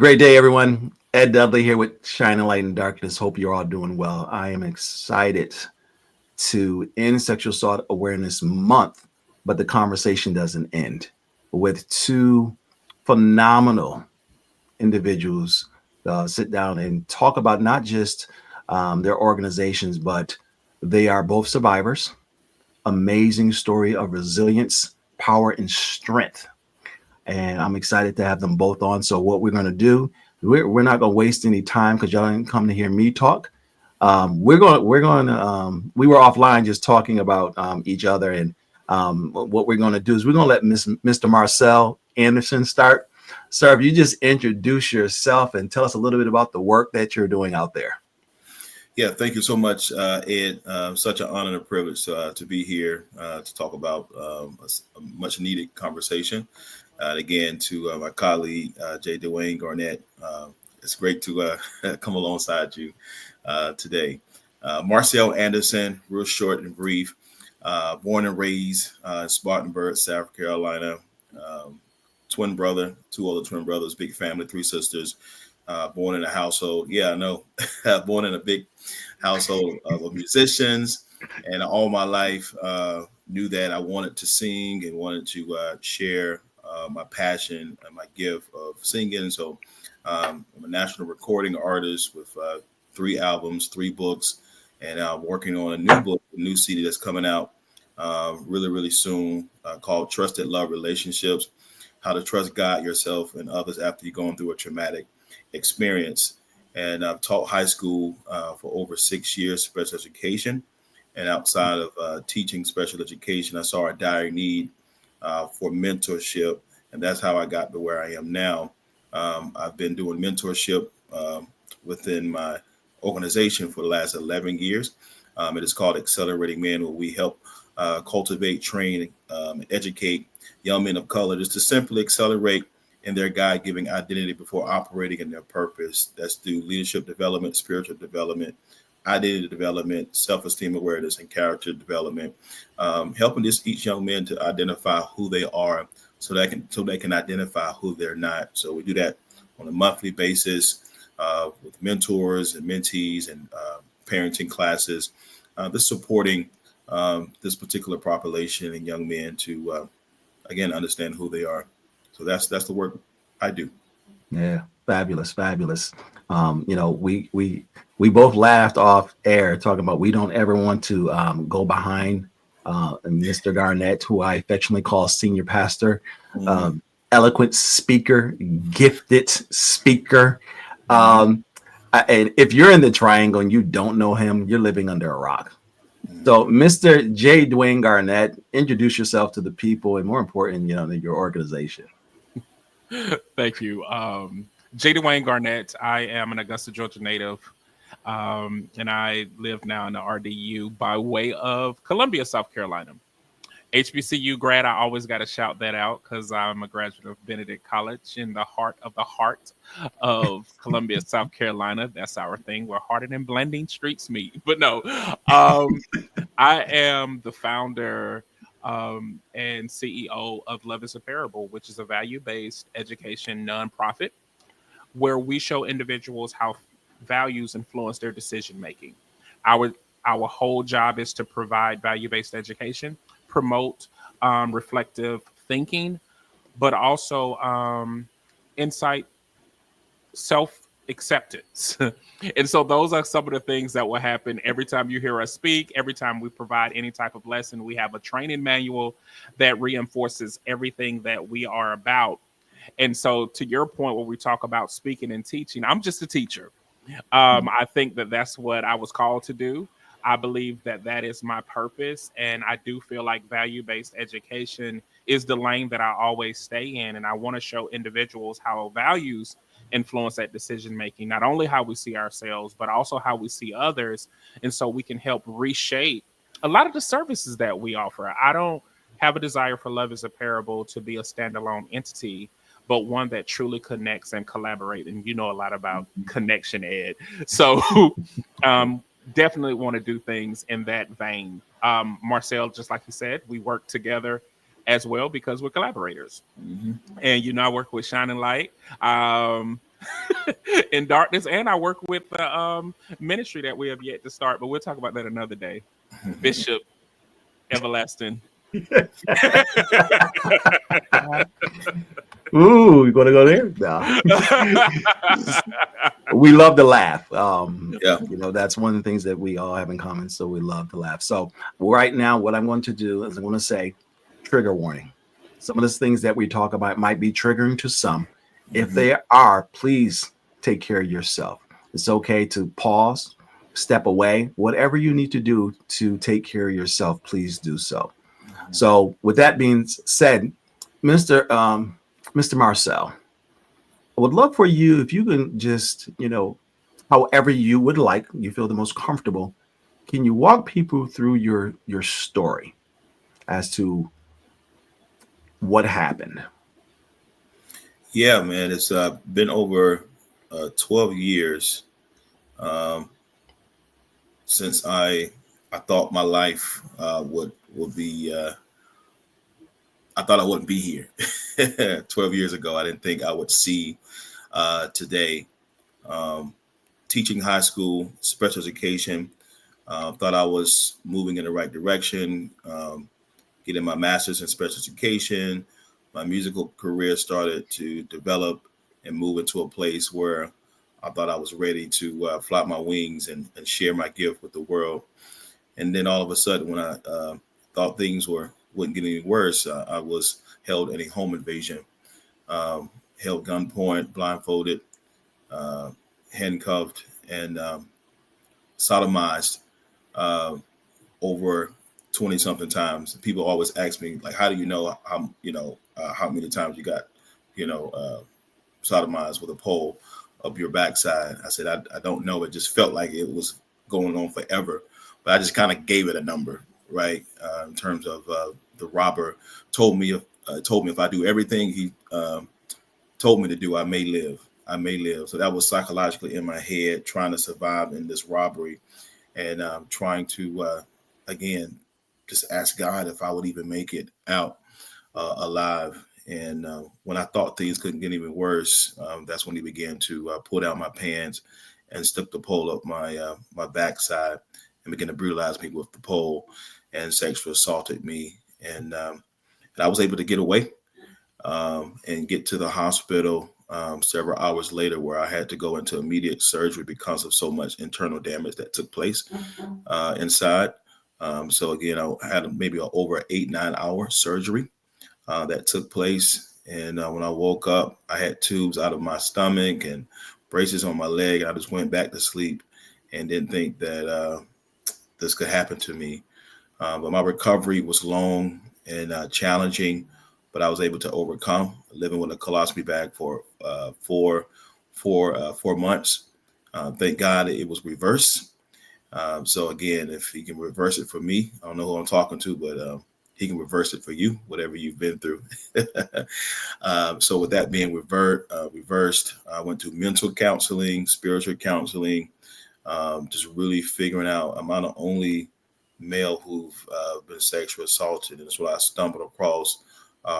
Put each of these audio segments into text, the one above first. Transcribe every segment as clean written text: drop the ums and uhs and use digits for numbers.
Great day, everyone. Ed Dudley here with Shining Light in Darkness. Hope you're all doing well. I am excited to end Sexual Assault Awareness Month, but the conversation doesn't end with two phenomenal individuals sit down and talk about not just their organizations, but they are both survivors. Amazing story of resilience, power, and strength, and I'm excited to have them both on. So what we're going to do, we're not going to waste any time because y'all didn't come to hear me talk. We were offline just talking about each other, and what we're going to do is we're going to let Mr. Marcel Anderson start. Sir, if you just introduce yourself and tell us a little bit about the work that you're doing out there. Yeah, thank you so much, Ed. Such an honor and a privilege to be here to talk about a much needed conversation. Again, to my colleague, J. Dwayne Garnett, it's great to come alongside you today. Marcel Anderson, real short and brief, born and raised in Spartanburg, South Carolina. Twin brother, two older twin brothers, big family, three sisters. Born in a household, yeah, I know, born in a big household of musicians, and all my life knew that I wanted to sing and wanted to share my passion and my gift of singing. So I'm a national recording artist with 3 albums, 3 books, and I'm working on a new book, a new CD that's coming out really soon called Trusted Love Relationships: How to Trust God, Yourself, and Others After You're Going Through a Traumatic Experience. And I've taught high school for over 6 years, special education. And outside of teaching special education, I saw a dire need for mentorship. And that's how I got to where I am now. I've been doing mentorship within my organization for the last 11 years. It is called Accelerating Men, where we help cultivate, train, educate young men of color just to simply accelerate in their God-giving identity before operating in their purpose. That's through leadership development, spiritual development, identity development, self-esteem awareness, and character development, helping each young man to identify who they are so they can identify who they're not. So we do that on a monthly basis with mentors and mentees and parenting classes, just supporting this particular population and young men to, again, understand who they are. So that's the work I do. Yeah, fabulous. We both laughed off air talking about we don't ever want to go behind Mr. Garnett, who I affectionately call senior pastor, Mm-hmm. eloquent speaker, gifted speaker. Um, and if you're in the triangle and you don't know him, you're living under a rock. So, Mr. J. Dwayne Garnett, introduce yourself to the people, and more important, your organization. Thank you. J. Dwayne Garnett. I am an Augusta, Georgia native, and I live now in the RDU by way of Columbia, South Carolina. HBCU grad, I always got to shout that out because I'm a graduate of Benedict College in the heart of Columbia, South Carolina. That's our thing. We're harder than blending streets meet. But no, I am the founder and CEO of Love is a Parable, which is a value-based education nonprofit where we show individuals how values influence their decision making. Our our whole job is to provide value-based education, promote reflective thinking, but also insight, self acceptance. And so those are some of the things that will happen every time you hear us speak, every time we provide any type of lesson. We have a training manual that reinforces everything that we are about. And so to your point, when we talk about speaking and teaching, I'm just a teacher. I think that that's what I was called to do. I believe that that is my purpose. And I do feel like value-based education is the lane that I always stay in. And I want to show individuals how values influence that decision making, not only how we see ourselves, but also how we see others. And so we can help reshape a lot of the services that we offer. I don't have a desire for Love is a Parable to be a standalone entity, but one that truly connects and collaborate. And you know a lot about connection, Ed. So definitely want to do things in that vein. Marcel, just like you said, we work together as well because we're collaborators. Mm-hmm. And I work with Shining Light. in darkness, and I work with the ministry that we have yet to start. But we'll talk about that another day. Bishop Everlasting. Ooh, you gonna go there? No. We love to laugh. Yeah. That's one of the things that we all have in common. So we love to laugh. So right now, what I'm going to do is I'm going to say trigger warning. Some of the things that we talk about might be triggering to some. If they are, please take care of yourself. It's okay to pause, step away, whatever you need to do to take care of yourself, please do so. So with that being said, Mr. Marcel, I would love for you if you can just, however you would like, you feel the most comfortable. Can you walk people through your story as to what happened? Yeah, man. It's been over 12 years since I thought my life would be. I thought I wouldn't be here. 12 years ago, I didn't think I would see today. Teaching high school special education, thought I was moving in the right direction. Getting my master's in special education, my musical career started to develop and move into a place where I thought I was ready to flap my wings and share my gift with the world. And then all of a sudden, when I thought things wouldn't get any worse, I was held in a home invasion, held gunpoint, blindfolded, handcuffed, and sodomized over 20 something times. People always ask me, like, how do you know how many times you got, sodomized with a pole up your backside? I said, I don't know. It just felt like it was going on forever, but I just kind of gave it a number, right? In terms of the robber told me if I do everything he told me to do, I may live. So that was psychologically in my head, trying to survive in this robbery, and trying to again just ask God if I would even make it out alive. And when I thought things couldn't get even worse, that's when he began to pull down my pants and stuck the pole up my backside and began to brutalize me with the pole and sexually assaulted me. And I was able to get away and get to the hospital several hours later, where I had to go into immediate surgery because of so much internal damage that took place inside. So again, I had maybe over 8-9 hour surgery that took place. And when I woke up, I had tubes out of my stomach and braces on my leg. I just went back to sleep and didn't think that this could happen to me. But my recovery was long and challenging, but I was able to overcome, living with a colostomy bag for 4 months. Thank God it was reversed. So again, if he can reverse it for me, I don't know who I'm talking to, but he can reverse it for you, whatever you've been through. So with that being reversed, I went to mental counseling, spiritual counseling, just really figuring out I'm not the only male who've been sexually assaulted. And that's what I stumbled across.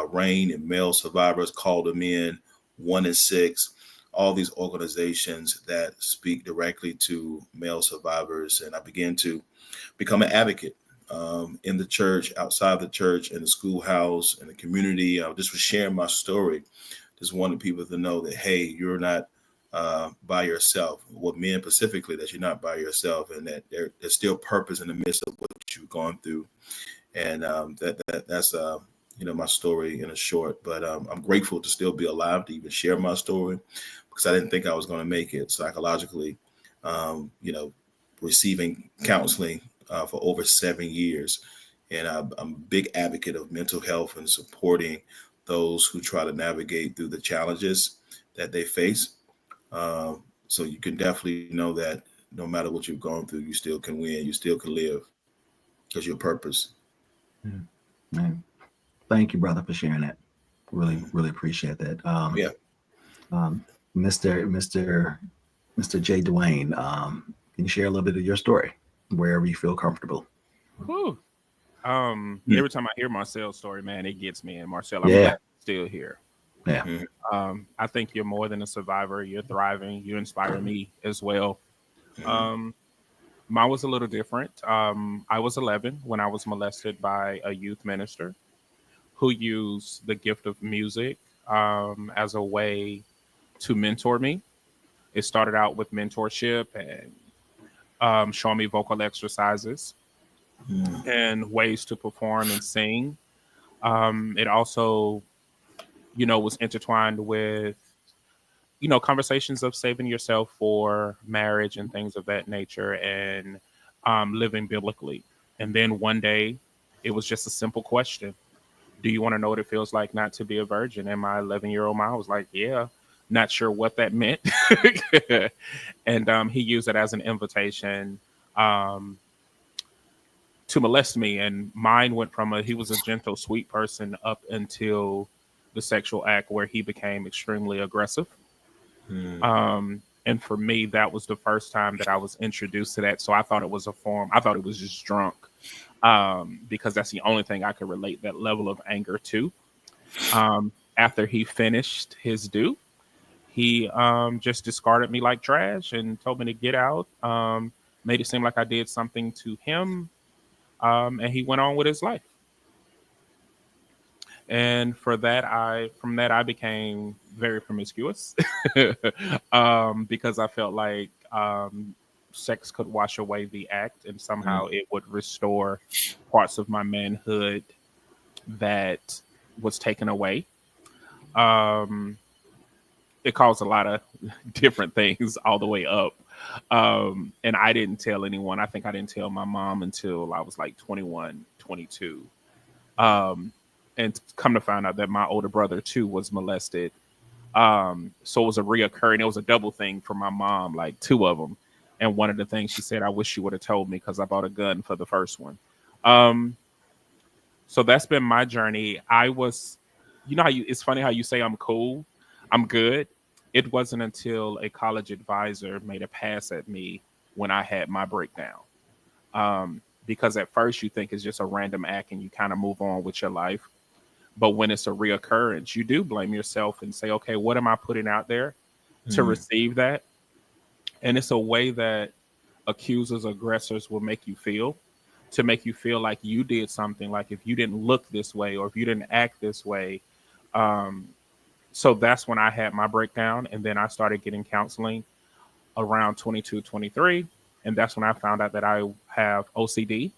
RAIN and Male Survivors, Call Them In, 1 in 6, all these organizations that speak directly to male survivors. And I began to become an advocate in the church, outside the church, in the schoolhouse, in the community. I just was sharing my story. Just wanted people to know that, hey, you're not by yourself. Well, men specifically, that you're not by yourself, and that there's still purpose in the midst of what you've gone through. And that's my story in a short. But I'm grateful to still be alive to even share my story, because I didn't think I was going to make it psychologically. Receiving counseling for over 7 years, and I'm a big advocate of mental health and supporting those who try to navigate through the challenges that they face. So you can definitely know that no matter what you've gone through, you still can win. You still can live, because your purpose. Yeah. Thank you, brother, for sharing that. Really, really appreciate that. Yeah. Mr. J. Dwayne, can you share a little bit of your story, wherever you feel comfortable? Whew. Every time I hear Marcel's story, man, it gets me. And Marcel, I'm Yeah. glad you're still here. Yeah. Mhm. I think you're more than a survivor. You're thriving. You inspire me as well. Um, Mine was a little different. I was 11 when I was molested by a youth minister who used the gift of music as a way to mentor me. It started out with mentorship and showing me vocal exercises Mhm. and ways to perform and sing. It also, was intertwined with, conversations of saving yourself for marriage and things of that nature and living biblically. And then one day, it was just a simple question. Do you want to know what it feels like not to be a virgin? And my 11-year-old mind was like, yeah, not sure what that meant. And he used it as an invitation um, to molest me. And mine went from he was a gentle, sweet person up until the sexual act where he became extremely aggressive. Mhm. And for me, that was the first time that I was introduced to that. So I thought it was a form, I thought it was just drunk because that's the only thing I could relate that level of anger to. After he finished his due, he just discarded me like trash and told me to get out. Made it seem like I did something to him, and he went on with his life. And from that, I became very promiscuous because I felt like sex could wash away the act, and somehow it would restore parts of my manhood that was taken away. Um, it caused a lot of different things all the way up. And I didn't tell anyone. I think I didn't tell my mom until I was like 21, 22. Um, and come to find out that my older brother too was molested. So it was a reoccurring, it was a double thing for my mom, like two of them. And one of the things she said, I wish you would have told me because I bought a gun for the first one. Um, so that's been my journey. I was, how it's funny how you say I'm cool, I'm good. It wasn't until a college advisor made a pass at me when I had my breakdown. Because at first you think it's just a random act and you kind of move on with your life. But when it's a reoccurrence, you do blame yourself and say, okay, what am I putting out there to Mhm. receive that? And it's a way that accusers, aggressors will make you feel to make you feel like you did something, like if you didn't look this way or if you didn't act this way. Um, so that's when I had my breakdown. And then I started getting counseling around 22, 23. And that's when I found out that I have OCD,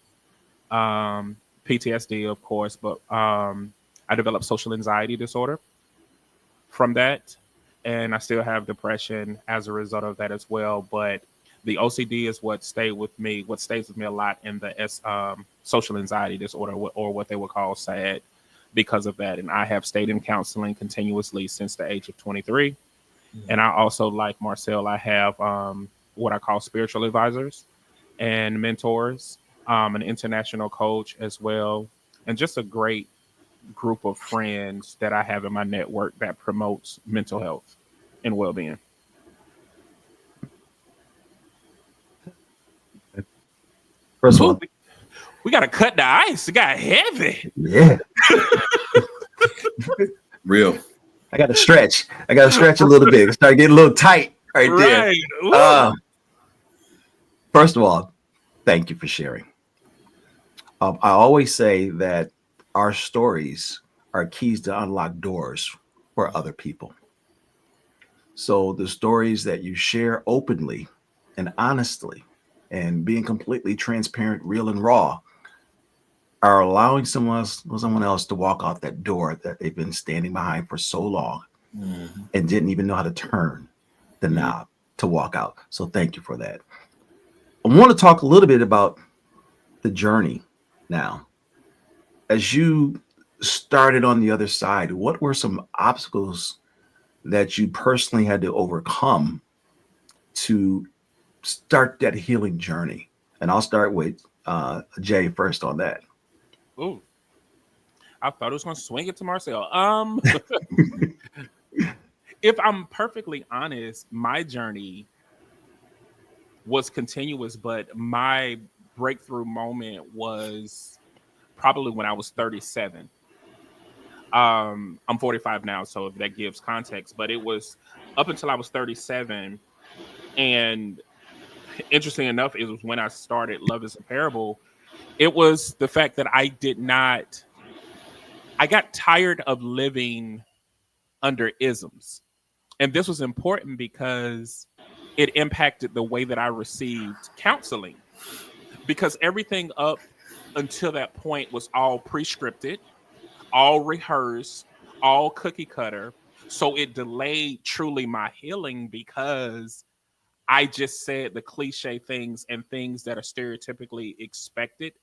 PTSD, of course, but I developed social anxiety disorder from that. And I still have depression as a result of that as well. But the OCD is what stayed with me, what stays with me a lot in the social anxiety disorder, or what they would call SAD, because of that. And I have stayed in counseling continuously since the age of 23. And I also, like Marcel, I have what I call spiritual advisors and mentors, an international coach as well, and just a great group of friends that I have in my network that promotes mental health and well-being. First of Ooh, all, we got to cut the ice. It got heavy. yeah, Real. I got to stretch. I got to stretch a little bit. Start getting a little tight right there. Right. Ooh. Uh, First of all, thank you for sharing. I always say that our stories are keys to unlock doors for other people. So the stories that you share openly and honestly and being completely transparent, real and raw are allowing someone else to walk out that door that they've been standing behind for so long Mhm. and didn't even know how to turn the Mhm. knob to walk out. So thank you for that. I want to talk a little bit about the journey now. As you started on the other side, what were some obstacles that you personally had to overcome to start that healing journey? And I'll start with Jay first on that. Ooh. I thought it was going to swing it to Marcel. If I'm perfectly honest, my journey was continuous, but my breakthrough moment was probably when I was 37. I'm 45 now, so if that gives context, but it was up until I was 37. And interesting enough, it was when I started Love is a Parable. It was the fact that I got tired of living under isms. And this was important because it impacted the way that I received counseling, because everything up until that point was all prescripted, all rehearsed, all cookie cutter. So it delayed truly my healing because I just said the cliche things and things that are stereotypically expected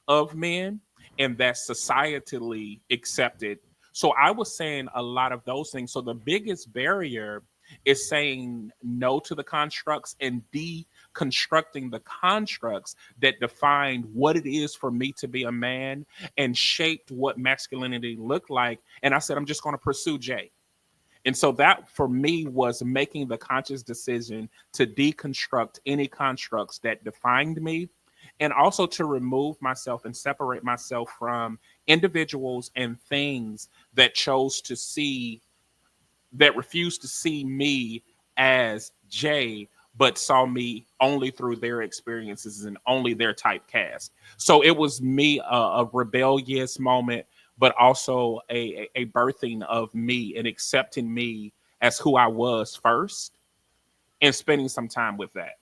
of men and that's societally accepted. So I was saying a lot of those things. So the biggest barrier is saying no to the constructs and deconstructing the constructs that defined what it is for me to be a man and shaped what masculinity looked like. And I said, I'm just going to pursue Jay. And so that for me was making the conscious decision to deconstruct any constructs that defined me, and also to remove myself and separate myself from individuals and things that chose to see, that refused to see me as Jay, but saw me only through their experiences and only their typecast. So it was me a rebellious moment, but also a birthing of me and accepting me as who I was first and spending some time with that.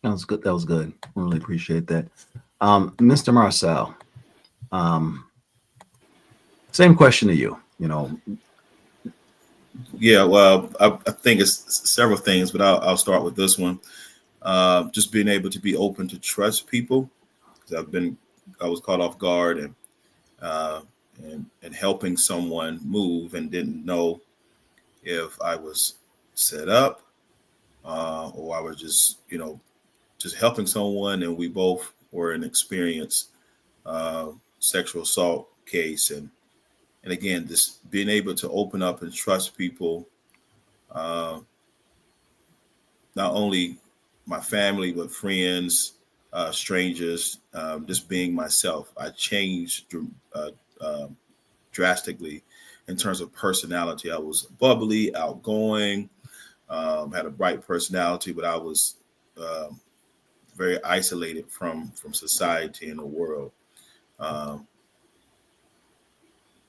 That was good. That was good. Really appreciate that. Mr. Marcel, um, same question to you. Yeah, well, I think it's several things, but I'll start with this one. Just being able to be open to trust people. 'Cause I was caught off guard uh, and helping someone move and didn't know if I was set up or I was just helping someone, and we both were an experienced sexual assault case, and again, just being able to open up and trust people, uh, not only my family but friends, strangers, just being myself. I changed uh, uh, drastically in terms of personality. I was bubbly, outgoing, had a bright personality, but I was um, very isolated from society and the world. Um,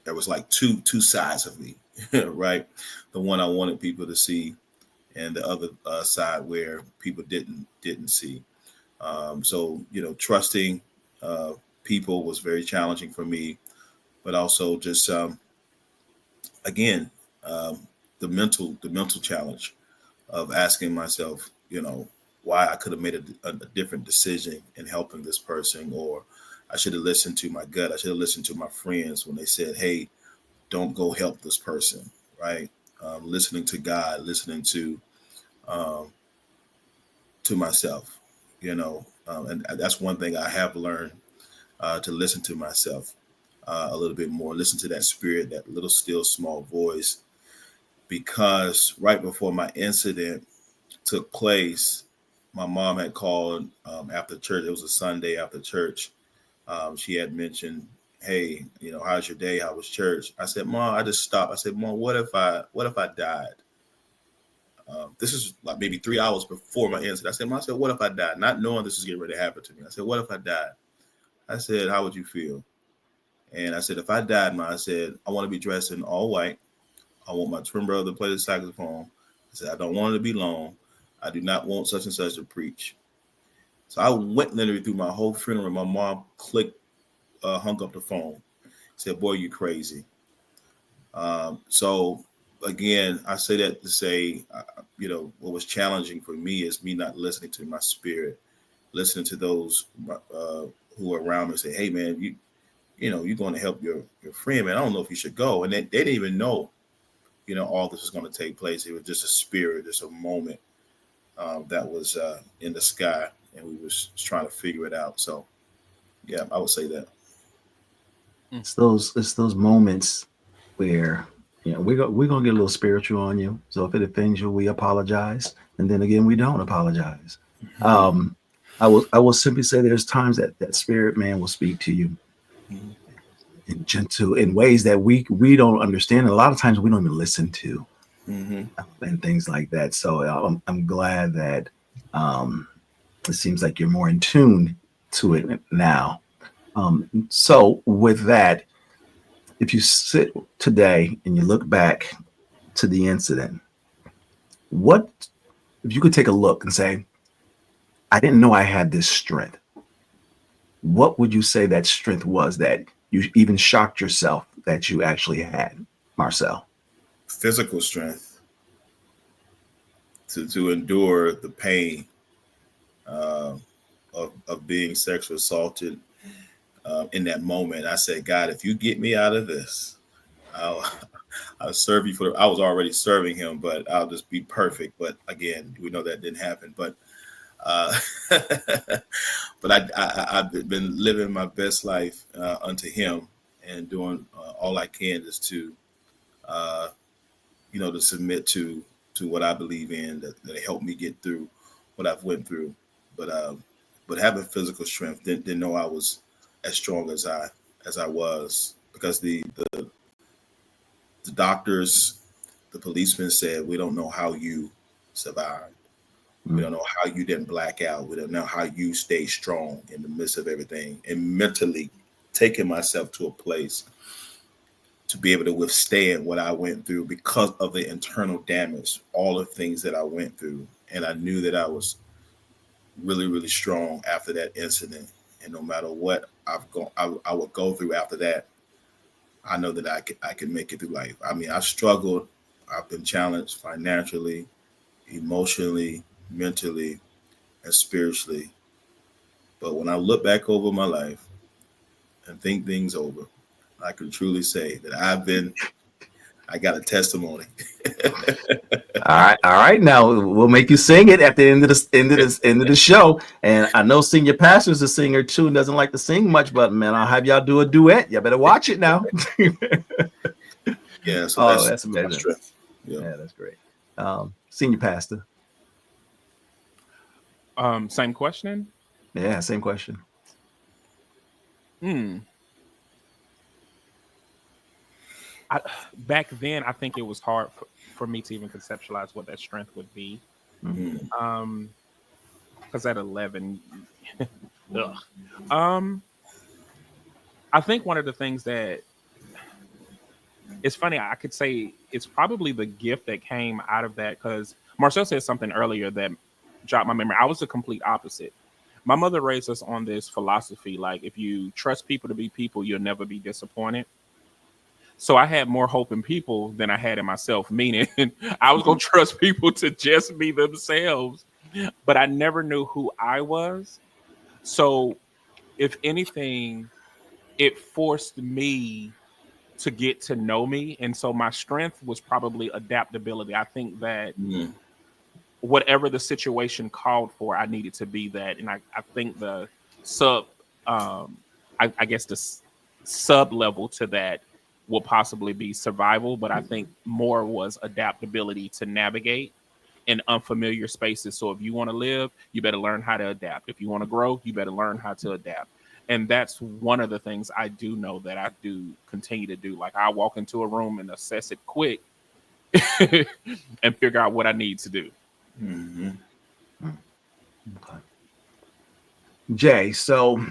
there was like two sides of me, right? The one I wanted people to see, and the other side where people didn't see. So trusting uh, people was very challenging for me, but also just again um, the mental challenge of asking myself, why I could have made a different decision in helping this person, or I should have listened to my gut. I should have listened to my friends when they said, "Hey, don't go help this person." Right? Listening to God, listening um, to myself, and that's one thing I have learned to listen to myself a little bit more, listen to that spirit, that little still small voice, because right before my incident took place, my mom had called after church. It was a Sunday after church. She had mentioned, "Hey, how's your day? How was church?" I said, "Mom," I just stopped. I said, "Mom, what if I died?" This is like maybe 3 hours before my incident. I said, "Mom," I said, "What if I died?" Not knowing this is getting ready to happen to me. I said, "What if I died?" I said, "How would you feel?" And I said, "If I died, Mom," I said, "I want to be dressed in all white. I want my twin brother to play the saxophone." I said, "I don't want it to be long. I do not want such and such to preach." So I went literally through my whole funeral. My mom hung up the phone, said, "Boy, you crazy." So again, I say that to say, what was challenging for me is me not listening to my spirit, listening to those who are around me say, "Hey, man, you're going to help your friend, man. I don't know if you should go." And they didn't even know, all this was going to take place. It was just a spirit, just a moment that was in the sky, and we was trying to figure it out. So, yeah, I would say that. It's those moments where we're gonna get a little spiritual on you. So if it offends you, we apologize, and then again, we don't apologize. Um, I will simply say there's times that spirit man will speak to you, and gentle in ways that we don't understand. And a lot of times we don't even listen to, and things like that. So I'm glad that it seems like you're more in tune to it now. So with that, if you sit today and you look back to the incident, what if you could take a look and say, I didn't know I had this strength? What would you say that strength was that you even shocked yourself that you actually had, Marcel? Physical strength to endure the pain uh, of being sexually assaulted in that moment. I said, God, if you get me out of this, I'll serve you I was already serving him, but I'll just be perfect. But again, we know that didn't happen. But uh, but I've been living my best life unto him and doing all I can just to to submit to what I believe in that helped me get through what I've went through. But having physical strength, didn't know I was as strong as I was, because the doctors, the policemen said, we don't know how you survived. We don't know how you didn't black out. We don't know how you stayed strong in the midst of everything, and mentally taking myself to a place to be able to withstand what I went through because of the internal damage, all the things that I went through. And I knew that I was really, really strong after that incident. And no matter what I would go through after that, I know that I can make it through life. I mean, I've struggled. I've been challenged financially, emotionally, mentally, and spiritually. But when I look back over my life and think things over, I can truly say that I got a testimony. All right. Now we'll make you sing it at the end of the show. And I know senior pastor's a singer too and doesn't like to sing much, but man, I'll have y'all do a duet. You better watch it now. Yeah, so that's amazing. Strength. Yeah, that's great. Senior pastor. Same question. Yeah, same question. Back then, I think it was hard for me to even conceptualize what that strength would be. Because at 11, I think one of the things that it's funny, I could say it's probably the gift that came out of that, because Marcel said something earlier that jogged my memory. I was the complete opposite. My mother raised us on this philosophy, like if you trust people to be people, you'll never be disappointed. So I had more hope in people than I had in myself, meaning I was going to trust people to just be themselves, but I never knew who I was. So if anything, it forced me to get to know me. And so my strength was probably adaptability. I think that whatever the situation called for, I needed to be that. And I think the I guess the sub level to that will possibly be survival, but I think more was adaptability to navigate in unfamiliar spaces. So if you want to live, you better learn how to adapt. If you want to grow, you better learn how to adapt. And that's one of the things I do know that I do continue to do. Like I walk into a room and assess it quick and figure out what I need to do. Okay. Jay, so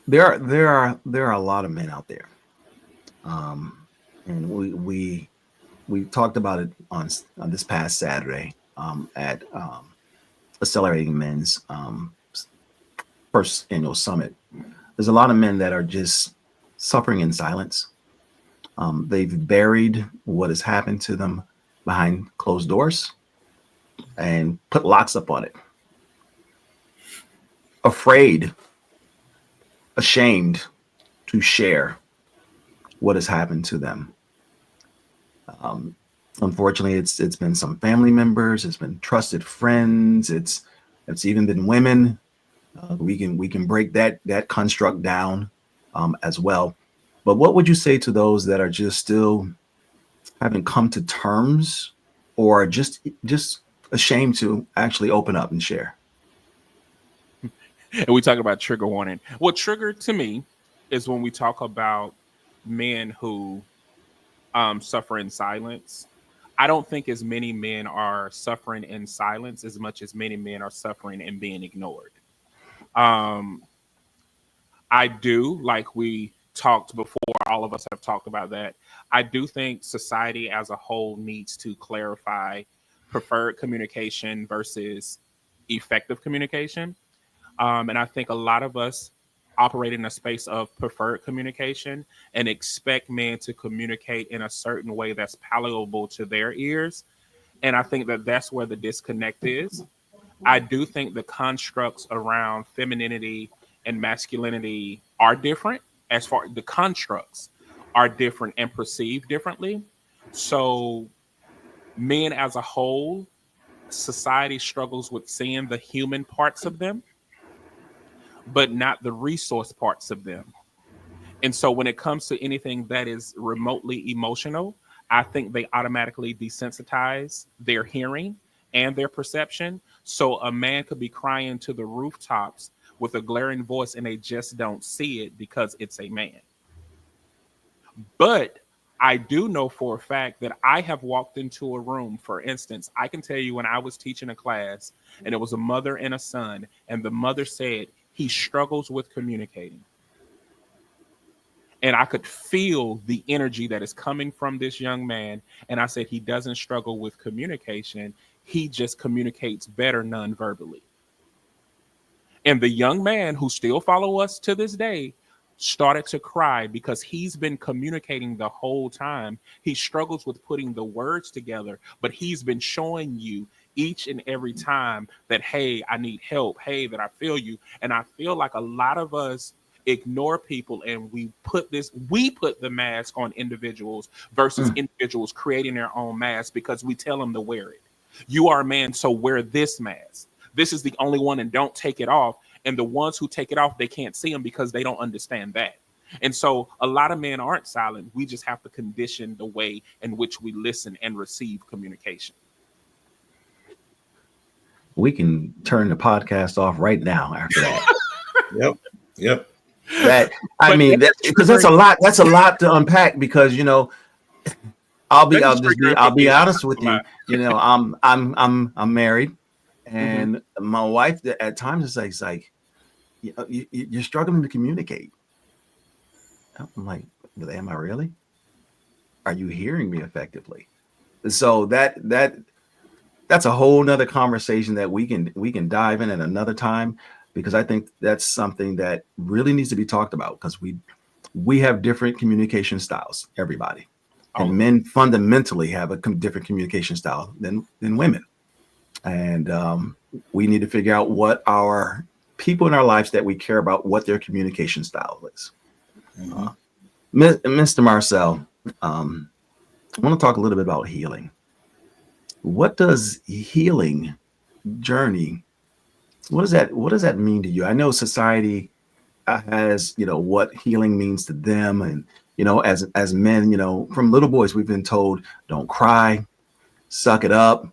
there are a lot of men out there, and we talked about it on this past Saturday at Accelerating Men's first annual summit. There's a lot of men that are just suffering in silence. They've buried what has happened to them behind closed doors and put locks up on it. Afraid, ashamed to share what has happened to them. Unfortunately, it's been some family members, it's been trusted friends, it's even been women. We can break that construct down as well. But what would you say to those that are just still haven't come to terms, or just ashamed to actually open up and share? And we talk about trigger warning. What trigger to me is when we talk about men who suffer in silence. I don't think as many men are suffering in silence as much as many men are suffering and being ignored. Um, I do, like we talked before, all of us have talked about that. I do think society as a whole needs to clarify preferred communication versus effective communication. And I think a lot of us operate in a space of preferred communication and expect men to communicate in a certain way that's palatable to their ears. And I think that that's where the disconnect is. I do think the constructs around femininity and masculinity are different, as far the constructs are different and perceived differently. So men as a whole, society struggles with seeing the human parts of them, but not the resource parts of them. And so when it comes to anything that is remotely emotional, I think they automatically desensitize their hearing and their perception. So a man could be crying to the rooftops with a glaring voice and they just don't see it because it's a man. But I do know for a fact that I have walked into a room, for instance, I can tell you when I was teaching a class and it was a mother and a son, and the mother said he struggles with communicating. And I could feel the energy that is coming from this young man. And I said, he doesn't struggle with communication. He just communicates better non-verbally. And the young man who still follow us to this day started to cry because he's been communicating the whole time. He struggles with putting the words together, but he's been showing you each and every time that, hey, I need help. Hey, that I feel you. And I feel like a lot of us ignore people and we put the mask on individuals versus individuals creating their own mask because we tell them to wear it. You are a man, so wear this mask. This is the only one, and don't take it off. And the ones who take it off, they can't see them because they don't understand that. And so a lot of men aren't silent. We just have to condition the way in which we listen and receive communication. We can turn the podcast off right now after that. Yep. That I But mean, because that's a lot. That's a lot to unpack. Because I'll be honest with you. I'm married, and my wife at times is like, you're struggling to communicate. I'm like, am I really? Are you hearing me effectively? So that's a whole nother conversation that we can dive in at another time, because I think that's something that really needs to be talked about, because we have different communication styles, everybody. And men fundamentally have a different communication style than women. And we need to figure out what our people in our lives that we care about, what their communication style is. Mr. Marcel, I want to talk a little bit about healing. What does healing journey, what does that mean to you? I know society has, what healing means to them. And, as men, from little boys, we've been told, don't cry, suck it up,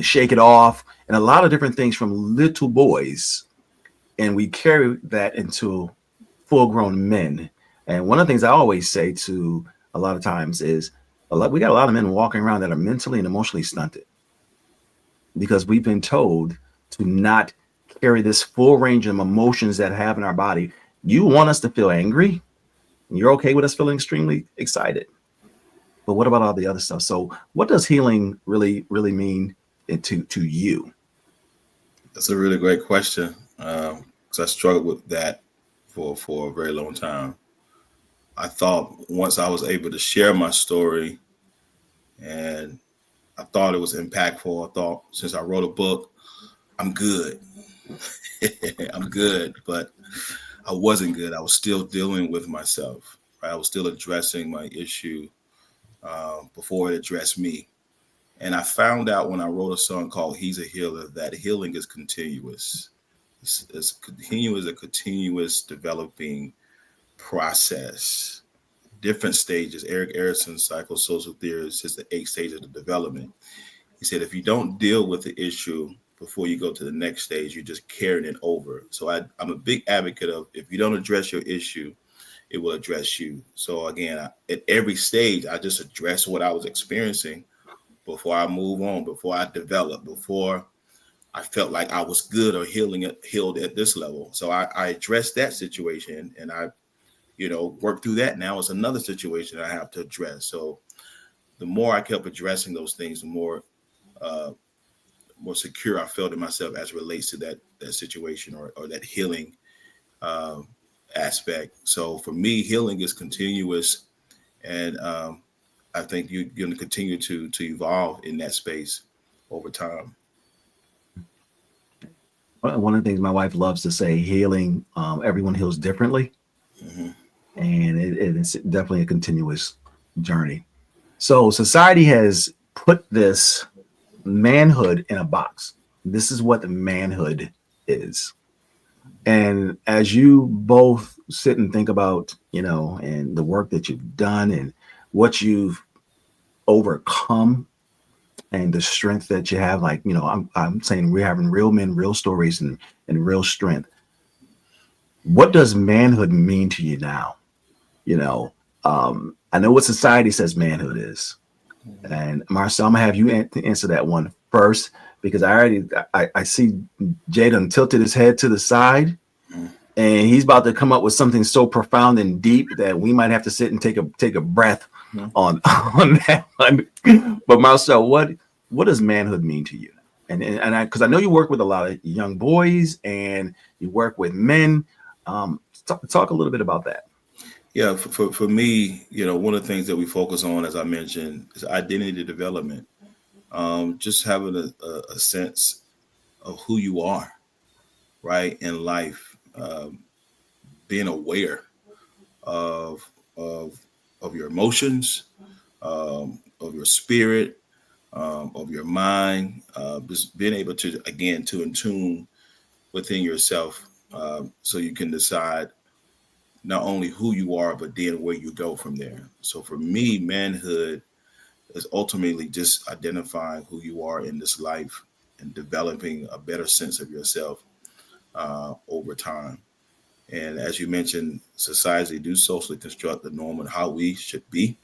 shake it off, and a lot of different things from little boys. And we carry that into full grown men. And one of the things I always say to a lot of times is we got a lot of men walking around that are mentally and emotionally stunted because we've been told to not carry this full range of emotions that have in our body. You want us to feel angry, and you're okay with us feeling extremely excited. But what about all the other stuff? So what does healing really mean to you? That's a really great question, because I struggled with that for a very long time. I thought once I was able to share my story, and I thought it was impactful. I thought since I wrote a book, I'm good. I'm good, but I wasn't good. I was still dealing with myself. Right? I was still addressing my issue before it addressed me. And I found out when I wrote a song called "He's a Healer" that healing is continuous. It's continuous, a continuous developing process, different stages. Eric Erickson's psychosocial theory says the 8 stages of development. He said, if you don't deal with the issue before you go to the next stage. You're just carrying it over. So I'm a big advocate of, if you don't address your issue, it will address you. So again, at every stage, I just address what I was experiencing before I move on, before I develop, before I felt like I was good or healed at this level. So I addressed that situation, and I, work through that. Now it's another situation I have to address. So the more I kept addressing those things, the more secure I felt in myself as it relates to that situation or that healing aspect. So for me, healing is continuous, and I think you're going to continue to evolve in that space over time. One of the things my wife loves to say, healing, everyone heals differently. Mm-hmm. And it's definitely a continuous journey. So society has put this manhood in a box. This is what manhood is. And as you both sit and think about, and the work that you've done and what you've overcome and the strength that you have, like, I'm saying we're having real men, real stories, and real strength. What does manhood mean to you now? I know what society says manhood is. And Marcel, I'm gonna have you answer that one first, because I see Jaden tilted his head to the side, and he's about to come up with something so profound and deep that we might have to sit and take a breath on that one. But Marcel, what does manhood mean to you? And because I know you work with a lot of young boys and you work with men. Talk a little bit about that. Yeah, for me, one of the things that we focus on, as I mentioned, is identity development. Just having a sense of who you are, right, in life. Being aware of of your emotions, of your spirit, of your mind. Just being able to, again, to in tune within yourself, so you can decide not only who you are, but then where you go from there. So for me, manhood is ultimately just identifying who you are in this life and developing a better sense of yourself over time. And as you mentioned, society do socially construct the norm and how we should be.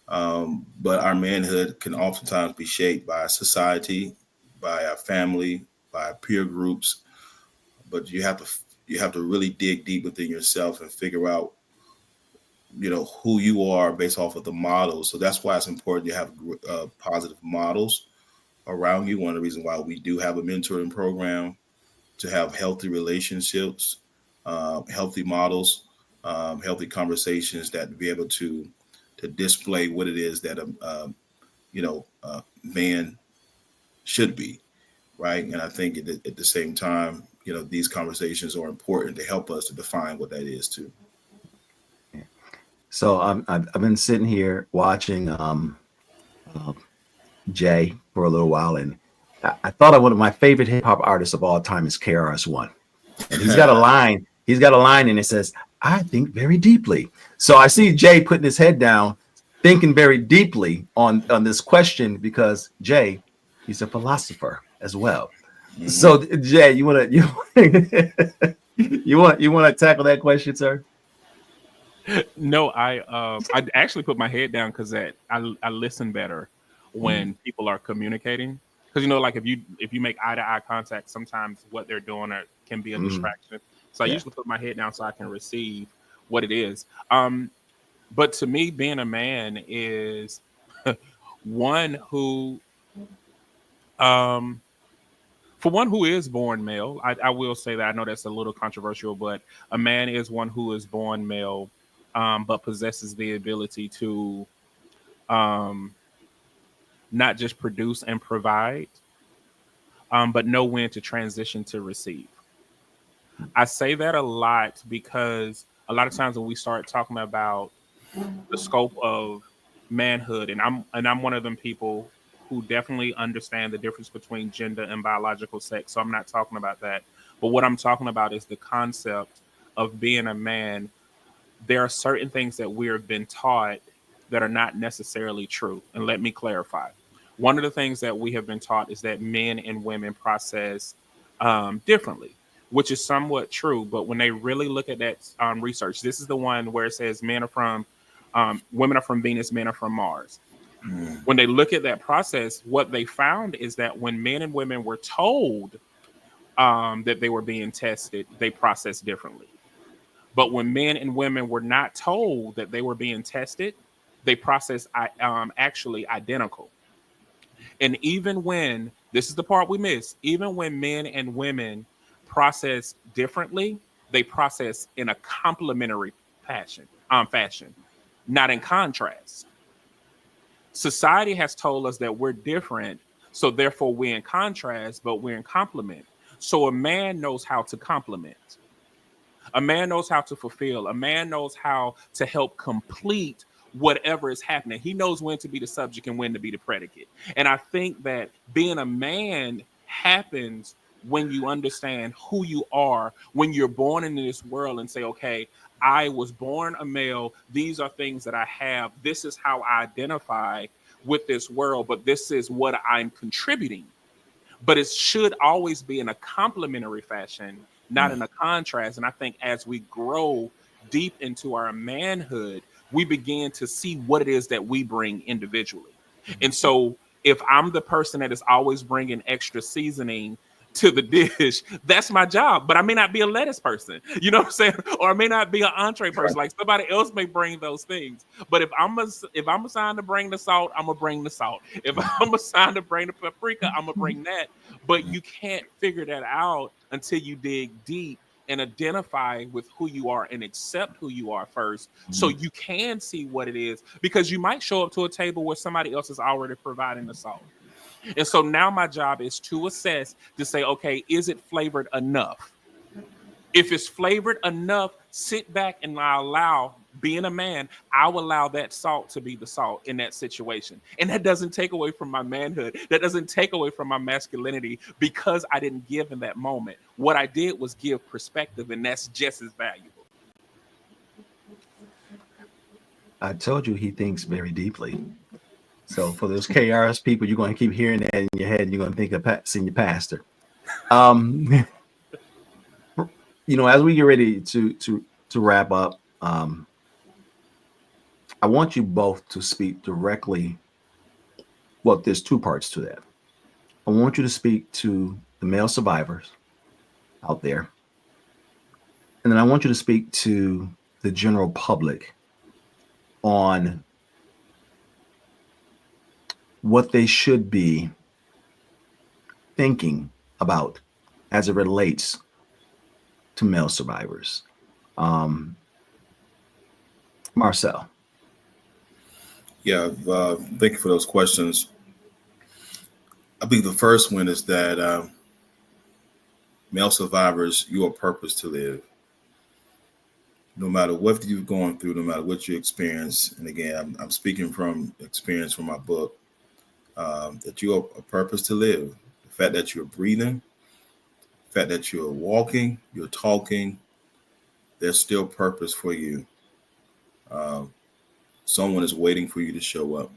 But our manhood can oftentimes be shaped by society, by our family, by our peer groups. But you have to really dig deep within yourself and figure out who you are based off of the models. So that's why it's important to have positive models around you. One of the reasons why we do have a mentoring program, to have healthy relationships, healthy models, healthy conversations that be able to display what it is that man should be, right? And I think at the same time, these conversations are important to help us to define what that is too. So I've been sitting here watching uh, Jay for a little while, and I thought of one of my favorite hip hop artists of all time is KRS-One, and he's got a line. He's got a line, and it says, "I think very deeply." So I see Jay putting his head down, thinking very deeply on this question, because Jay, he's a philosopher as well. Mhm. So Jay, you want to tackle that question, sir? No, I actually put my head down because that I listen better when people are communicating. Because like if you make eye to eye contact, sometimes what they're doing can be a Mm, distraction. So I yeah. usually put my head down so I can receive what it is. But to me, being a man is one who, um, for one who is born male. I will say that I know that's a little controversial, but a man is one who is born male, but possesses the ability to um, not just produce and provide, but know when to transition to receive. I say that a lot because a lot of times when we start talking about the scope of manhood, and I'm one of them people who definitely understand the difference between gender and biological sex. So I'm not talking about that. But what I'm talking about is the concept of being a man. There are certain things that we have been taught that are not necessarily true. And let me clarify. One of the things that we have been taught is that men and women process differently, which is somewhat true. But when they really look at that research, this is the one where it says women are from Venus, men are from Mars. When they look at that process, what they found is that when men and women were told that they were being tested, they processed differently. But when men and women were not told that they were being tested, they processed actually identical. And even when, this is the part we miss, even when men and women process differently, they process in a complementary fashion, not in contrast. Society has told us that we're different, so therefore we're in contrast, but we're in complement. So a man knows how to complement. A man knows how to fulfill. A man knows how to help complete whatever is happening. He knows when to be the subject and when to be the predicate. And I think that being a man happens when you understand who you are, when you're born into this world and say, okay, I was born a male. These are things that I have. This is how I identify with this world, but this is what I'm contributing. But it should always be in a complementary fashion, not in a contrast. And I think as we grow deep into our manhood, we begin to see what it is that we bring individually. And so if I'm the person that is always bringing extra seasoning to the dish, that's my job. But I may not be a lettuce person, you know what I'm saying? Or I may not be an entree person. Like somebody else may bring those things. But if I'm assigned to bring the salt, I'm gonna bring the salt. If I'm assigned to bring the paprika, I'm gonna bring that. But you can't figure that out until you dig deep and identify with who you are and accept who you are first, so you can see what it is. Because you might show up to a table where somebody else is already providing the salt. And so now my job is to assess, to say, okay, is it flavored enough? If it's flavored enough, sit back and being a man, I'll allow that salt to be the salt in that situation. And that doesn't take away from my manhood. That doesn't take away from my masculinity, because I didn't give in that moment. What I did was give perspective, and that's just as valuable. I told you he thinks very deeply. So for those KRS people, you're going to keep hearing that in your head. And you're going to think of senior pastor. As we get ready to wrap up, I want you both to speak directly. Well, there's two parts to that. I want you to speak to the male survivors out there, and then I want you to speak to the general public on what they should be thinking about as it relates to male survivors. Marcel. Yeah, thank you for those questions. I think the first one is that male survivors, you are purpose to live. No matter what you've gone through, no matter what you experience, and again, I'm speaking from experience from my book, that you are a purpose to live. The fact that you're breathing, the fact that you're walking, you're talking, there's still purpose for you. Someone is waiting for you to show up.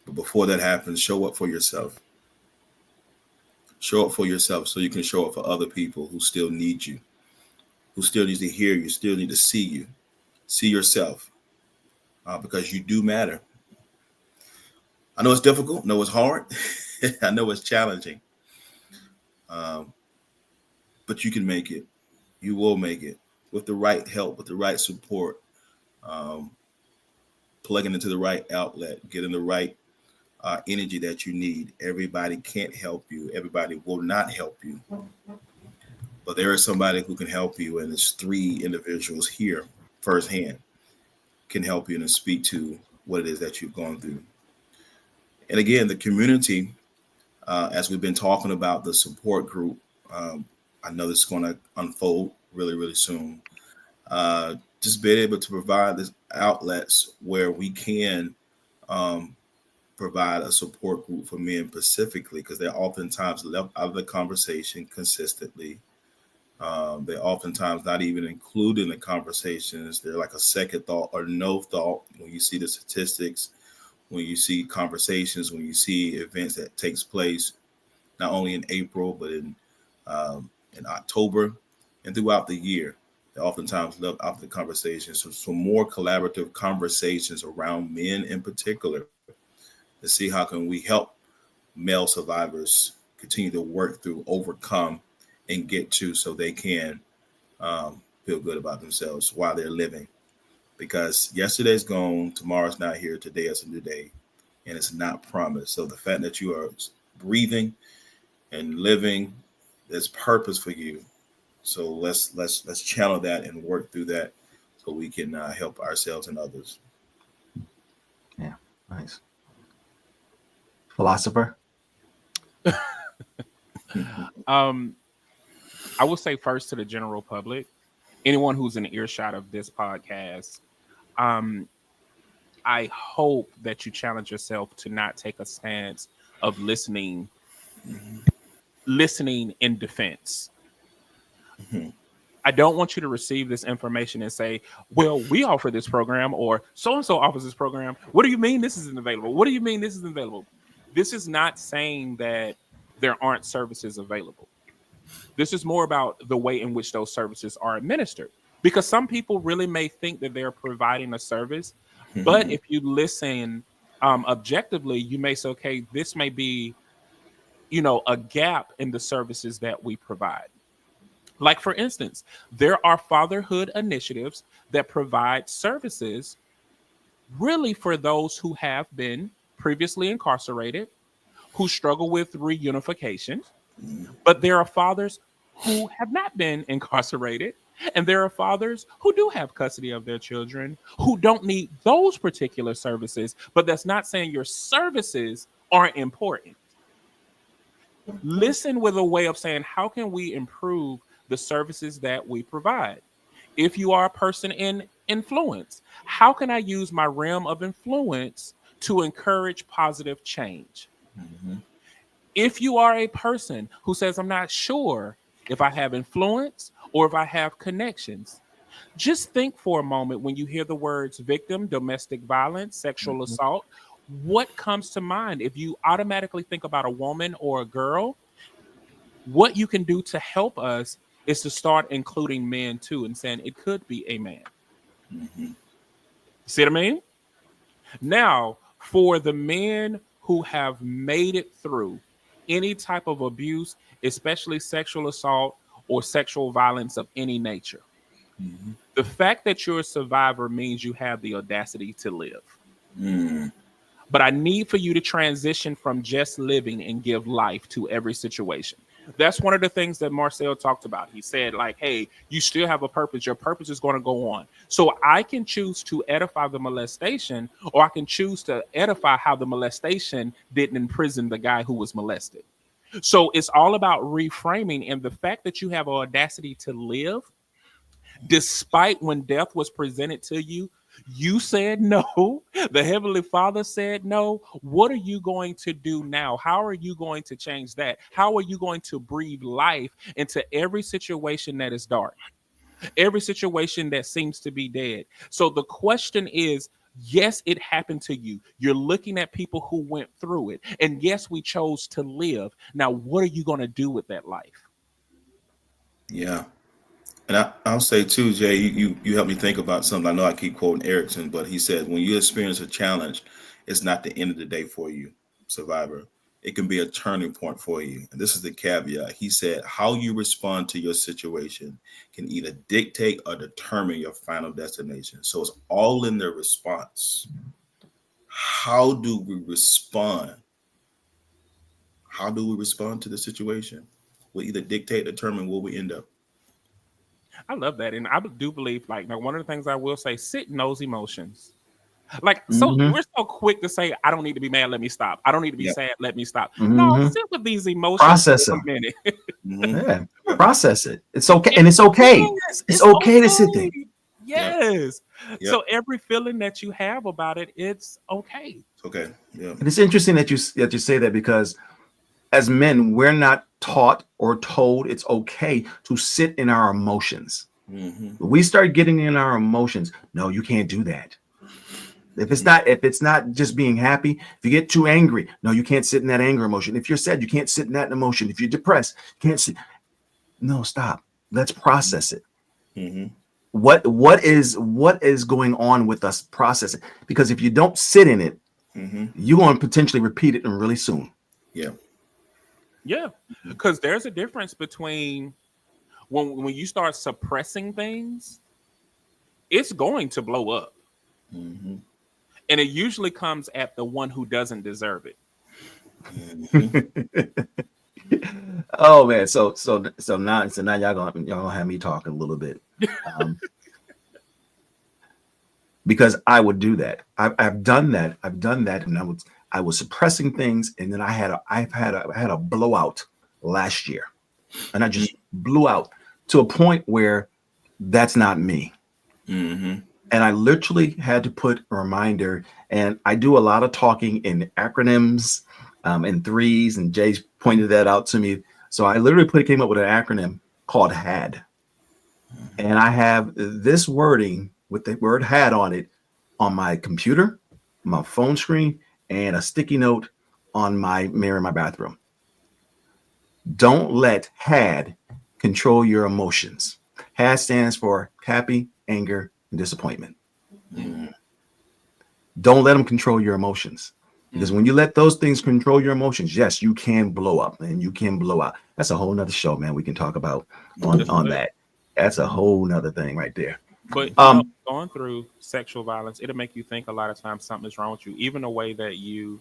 But before that happens, show up for yourself. Show up for yourself so you can show up for other people who still need you, who still need to hear you, still need to see you. See yourself, because you do matter. I know it's difficult. I know it's hard. I know it's challenging. But you can make it. You will make it with the right help, with the right support, plugging into the right outlet, getting the right energy that you need. Everybody can't help you. Everybody will not help you. But there is somebody who can help you, and it's 3 individuals here firsthand can help you and speak to what it is that you've gone through. And again, the community, as we've been talking about the support group, I know this is going to unfold really, really soon. Just being able to provide these outlets where we can provide a support group for men specifically, because they're oftentimes left out of the conversation consistently. They're oftentimes not even included in the conversations. They're like a second thought or no thought when you see the statistics, when you see conversations, when you see events that takes place, not only in April, but in October and throughout the year. They oftentimes love after the conversations. So more collaborative conversations around men in particular to see how can we help male survivors continue to work through, overcome, and get to so they can feel good about themselves while they're living. Because yesterday's gone, tomorrow's not here, today is a new day, and it's not promised. So the fact that you are breathing and living, there's purpose for you. So let's channel that and work through that so we can help ourselves and others. Yeah, nice. Philosopher. I will say first to the general public, anyone who's in earshot of this podcast, I hope that you challenge yourself to not take a stance of listening in defense. Mm-hmm. I don't want you to receive this information and say, well, we offer this program or so-and-so offers this program. What do you mean this isn't available? What do you mean this isn't available? This is not saying that there aren't services available. This is more about the way in which those services are administered. Because some people really may think that they're providing a service, but if you listen objectively, you may say, okay, this may be, a gap in the services that we provide. Like, for instance, there are fatherhood initiatives that provide services really for those who have been previously incarcerated, who struggle with reunification. But there are fathers who have not been incarcerated, and there are fathers who do have custody of their children who don't need those particular services. But that's not saying your services aren't important. Listen with a way of saying, how can we improve the services that we provide? If you are a person in influence, how can I use my realm of influence to encourage positive change? Mm-hmm. If you are a person who says, I'm not sure if I have influence or if I have connections, just think for a moment when you hear the words victim, domestic violence, sexual assault, what comes to mind? If you automatically think about a woman or a girl, what you can do to help us is to start including men too and saying it could be a man. Mm-hmm. See what I mean? Now, for the men who have made it through any type of abuse, especially sexual assault or sexual violence of any nature, Mm-hmm. the fact that you're a survivor means you have the audacity to live. Mm-hmm. But I need for you to transition from just living and give life to every situation. That's one of the things that Marcel talked about. He said, like, hey, you still have a purpose. Your purpose is going to go on. So I can choose to edify the molestation, or I can choose to edify how the molestation didn't imprison the guy who was molested. So it's all about reframing. And the fact that you have audacity to live, despite when death was presented to you, you said no. The Heavenly Father said no. What are you going to do now? How are you going to change that? How are you going to breathe life into every situation that is dark, every situation that seems to be dead? So the question is, yes, it happened to you. You're looking at people who went through it. And yes, we chose to live. Now, what are you going to do with that life? Yeah. And I'll say too, Jay, you helped me think about something. I know I keep quoting Erickson, but he said, when you experience a challenge, it's not the end of the day for you, survivor. It can be a turning point for you. And this is the caveat. He said, how you respond to your situation can either dictate or determine your final destination. So it's all in the response. How do we respond? How do we respond to the situation? Will either dictate, determine where we end up. I love that. And I do believe, like, now, one of the things I will say, sit in those emotions. Like, so Mm-hmm. we're so quick to say, I don't need to be mad, let me stop. I don't need to be Yeah. sad, let me stop. No, Mm-hmm. sit with these emotions Process for a them. minute. Mm-hmm. Yeah, process it. It's okay, and it's okay. Yes, It's okay to sit there. Yes. Yep. So every feeling that you have about it, it's okay. Okay. Yeah. And it's interesting that you say that, because as men, we're not taught or told it's okay to sit in our emotions. Mm-hmm. When we start getting in our emotions, no, you can't do that. If it's not just being happy, if you get too angry, no, you can't sit in that anger emotion. If you're sad, you can't sit in that emotion. If you're depressed, you can't sit. No, stop. Let's process it. Mm-hmm. What is going on with us processing? Because if you don't sit in it, Mm-hmm. you're going to potentially repeat it and really soon. Yeah. Yeah, because there's a difference between when you start suppressing things, it's going to blow up. Mm-hmm. And it usually comes at the one who doesn't deserve it. Mm-hmm. Oh man, so now y'all gonna have me talking a little bit, um, because I would do that. I've done that. I've done that, and I was suppressing things, and then I had a blowout last year, and I just blew out to a point where that's not me. Mm-hmm. And I literally had to put a reminder. And I do a lot of talking in acronyms, and threes. And Jay's pointed that out to me. So I literally came up with an acronym called HAD, and I have this wording with the word HAD on it on my computer, my phone screen, and a sticky note on my mirror in my bathroom. Don't let HAD control your emotions. HAD stands for happy, anger, and disappointment. Mm-hmm. Don't let them control your emotions. Because when you let those things control your emotions, yes, you can blow up and you can blow out. That's a whole nother show, man. We can talk about on that. That's a whole nother thing right there. But going through sexual violence, it'll make you think a lot of times something is wrong with you. Even the way that you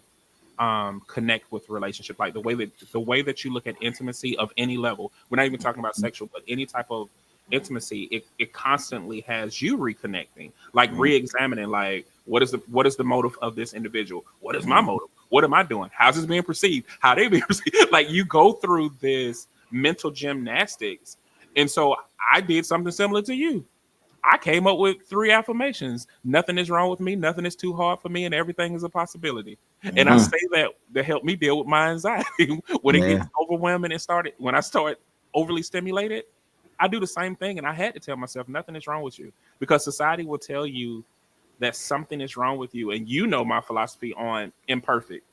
connect with relationship, like the way that you look at intimacy of any level. We're not even talking about sexual, but any type of intimacy, it constantly has you reconnecting, like re-examining, like what is the motive of this individual? What is my motive? What am I doing? How's this being perceived? How they being perceived? Like you go through this mental gymnastics. And so I did something similar to you. I came up with 3 affirmations. Nothing is wrong with me. Nothing is too hard for me, and everything is a possibility. And I say that to help me deal with my anxiety when it gets overwhelming and when I start overly stimulated. I do the same thing, and I had to tell myself nothing is wrong with you, because society will tell you that something is wrong with you, and you know my philosophy on imperfect.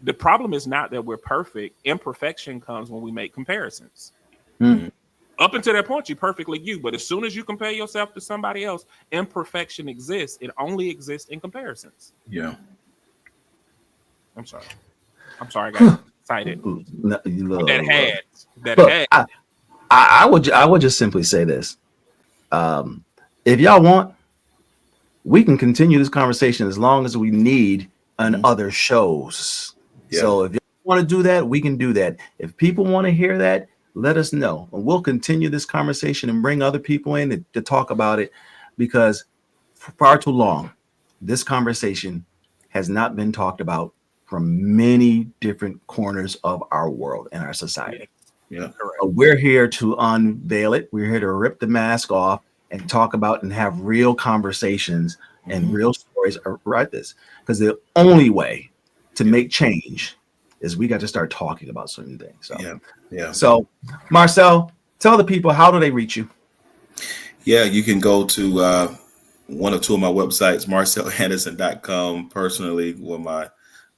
The problem is not that we're perfect. Imperfection comes when we make comparisons. Mm. Up until that point, you're perfectly you. But as soon as you compare yourself to somebody else, imperfection exists. It only exists in comparisons. Yeah. I'm sorry. I got excited. No, That look, had. I would just simply say this. If y'all want, we can continue this conversation as long as we need on other shows. Yeah. So if you want to do that, we can do that. If people want to hear that, let us know. And we'll continue this conversation and bring other people in to talk about it, because for far too long, this conversation has not been talked about from many different corners of our world and our society. Yeah. We're here to unveil it. We're here to rip the mask off and talk about and have real conversations and real stories about this. Because the only way to make change is we got to start talking about certain things. So, So, Marcel, tell the people, how do they reach you? Yeah, you can go to one or two of my websites, marcelanderson.com, personally, with my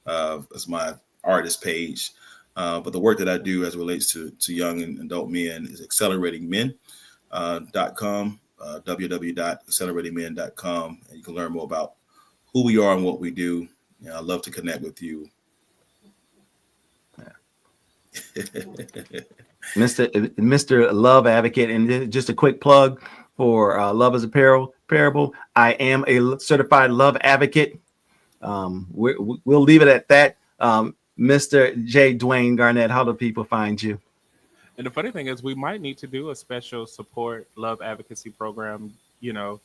as my artist page. But the work that I do as it relates to young and adult men is acceleratingmen.com, www.acceleratingmen.com, and you can learn more about who we are and what we do. I'd love to connect with you. Mr. Love Advocate, and just a quick plug for Love is a Parable. I am a certified love advocate. We'll leave it at that. Mr. J. Dwayne Garnett, how do people find you? And the funny thing is, we might need to do a special support love advocacy program, for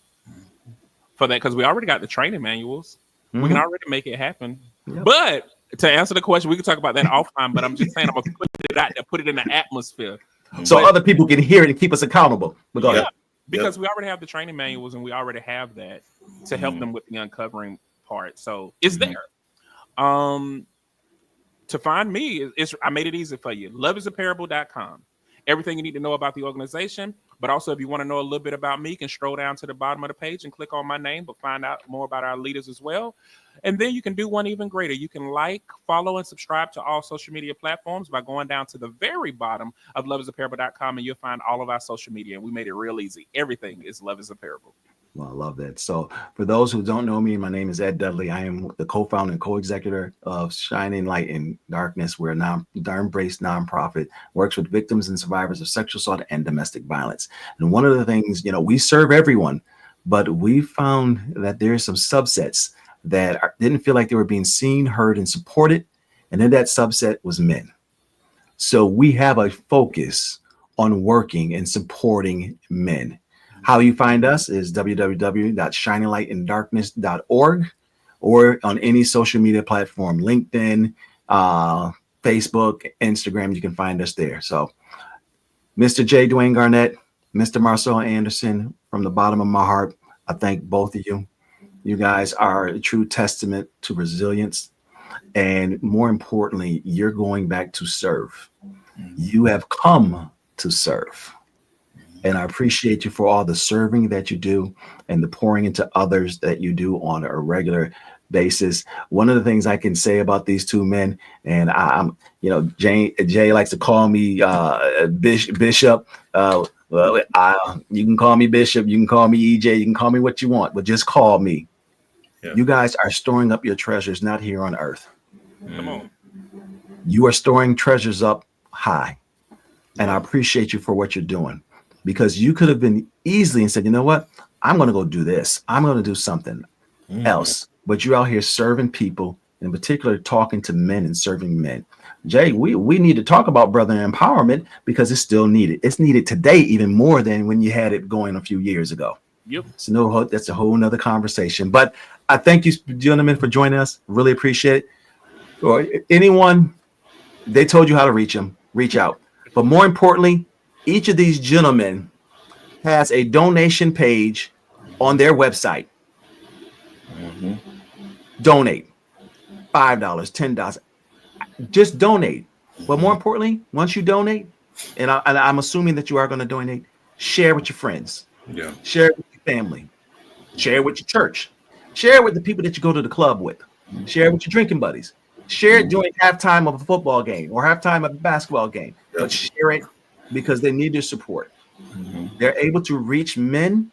that, because we already got the training manuals. We can already make it happen. Yep. But to answer the question, we can talk about that offline. But I'm just saying, I'm gonna put it out there, put it in the atmosphere, so other people can hear it and keep us accountable. Because we already have the training manuals, and we already have that to help them with the uncovering part. So it's there. To find me, I made it easy for you. Loveisaparable.com. Everything you need to know about the organization. But also, if you want to know a little bit about me, you can stroll down to the bottom of the page and click on my name, but find out more about our leaders as well. And then you can do one even greater. You can like, follow, and subscribe to all social media platforms by going down to the very bottom of loveisapparable.com, and you'll find all of our social media. And we made it real easy. Everything is Love is a Parable. Well, I love that. So for those who don't know me, my name is Ed Dudley. I am the co-founder and co-executive of Shining Light in Darkness. We're a embraced nonprofit, works with victims and survivors of sexual assault and domestic violence. And one of the things, we serve everyone, but we found that there's some subsets that didn't feel like they were being seen, heard, and supported. And then that subset was men. So we have a focus on working and supporting men. How you find us is www.shininglightindarkness.org or on any social media platform, LinkedIn, Facebook, Instagram. You can find us there. So Mr. J. Dwayne Garnett, Mr. Marcel Anderson, from the bottom of my heart, I thank both of you. You guys are a true testament to resilience. And more importantly, you're going back to serve. You have come to serve. And I appreciate you for all the serving that you do and the pouring into others that you do on a regular basis. One of the things I can say about these two men, and Jay likes to call me Bishop. You can call me Bishop. You can call me EJ. You can call me what you want, but just call me. Yeah. You guys are storing up your treasures, not here on earth. Come on. You are storing treasures up high. And I appreciate you for what you're doing. Because you could have been easily and said, you know what, I'm going to go do this. I'm going to do something else. But you're out here serving people, in particular, talking to men and serving men. Jay, we need to talk about brother empowerment because it's still needed. It's needed today even more than when you had it going a few years ago. Yep. So that's a whole nother conversation. But I thank you, gentlemen, for joining us. Really appreciate it. Or anyone, they told you how to reach them. Reach out. But more importantly, each of these gentlemen has a donation page on their website. Donate $5, $10. Just donate. But more importantly, once you donate, and I'm assuming that you are going to donate, share with your friends. Yeah. Share it with your family. Share it with your church. Share it with the people that you go to the club with. Share it with your drinking buddies. Share it during halftime of a football game or halftime of a basketball game. But share it because they need your support. They're able to reach men,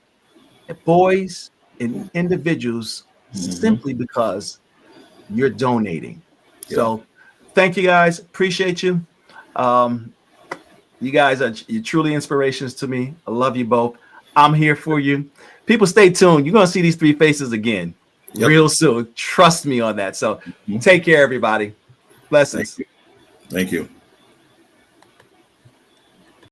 boys, and individuals simply because you're donating. So thank you guys. Appreciate you. You guys you're truly inspirations to me. I love you both. I'm here for you. People, stay tuned. You're going to see these three faces again real soon. Trust me on that. So take care, everybody. Blessings. Thank you.